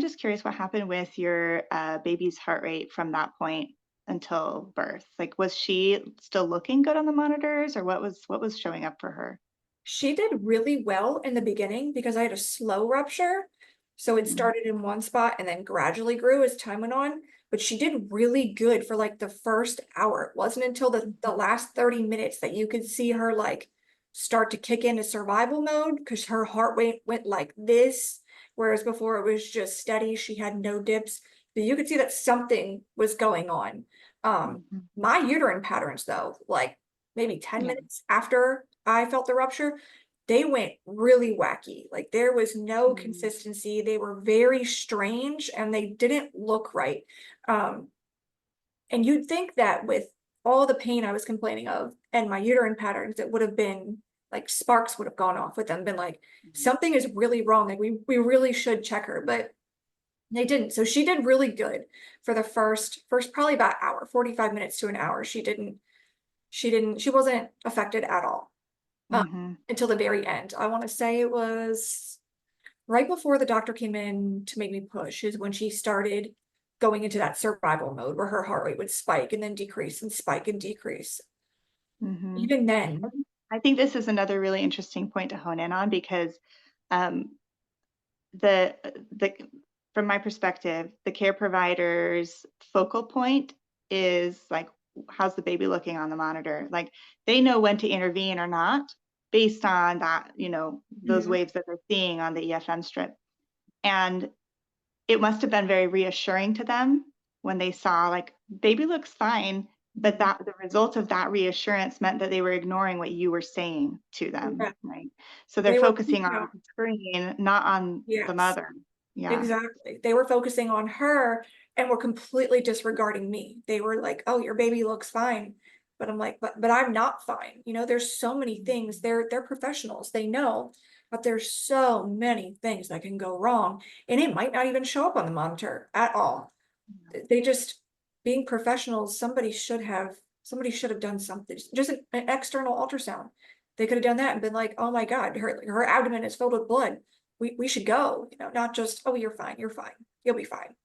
just curious what happened with your baby's heart rate from that point until birth. Like, was she still looking good on the monitors, or what was showing up for her? She did really well in the beginning because I had a slow rupture. So it Mm, started in one spot and then gradually grew as time went on. But she did really good for like the first hour. It wasn't until the last 30 minutes that you could see her like start to kick into survival mode because her heart rate went like this. Whereas before it was just steady. She had no dips. But you could see that something was going on. mhm. My uterine patterns, though, like maybe 10 Yeah. minutes after I felt the rupture, they went really wacky. Like there was no Mm, consistency. They were very strange and they didn't look right. Um, and you'd think that with all the pain I was complaining of and my uterine patterns, it would have been like sparks would have gone off with them, been like, mhm. something is really wrong. Like we really should check her, but they didn't. So she did really good for the first probably about hour, 45 minutes to an hour. She wasn't affected at all um, Mhm. until the very end. I want to say it was right before the doctor came in to make me push is when she started going into that survival mode where her heart rate would spike and then decrease and spike and decrease. Mhm. Even I then, think I think this is another really interesting point to hone in on because um, the from my perspective, the care provider's focal point is like, how's the baby looking on the monitor? Like, they know when to intervene or not based on that, those mhm, waves that they're seeing on the EFM strip. And it must have been very reassuring to them when they saw, like, baby looks fine, but mhm, that the result of that reassurance meant that they were ignoring what you were saying to them, yeah, right? So they're they were focusing freaking on out. the screen, not on the Yes. mother. Yeah. Exactly. They were focusing on her and were completely disregarding me. They were like, "Oh, your baby looks fine." But I'm like, "But I'm not fine." You know, there's so many things. They're professionals. They know, but there's so many things that can go wrong and it might not even show up on the monitor at all. They just being professionals, somebody should have done something. Just an external ultrasound. They could have done that and been like, "Oh my God, her abdomen is filled with blood. We should go," not just, "Oh, you're fine, you'll be fine."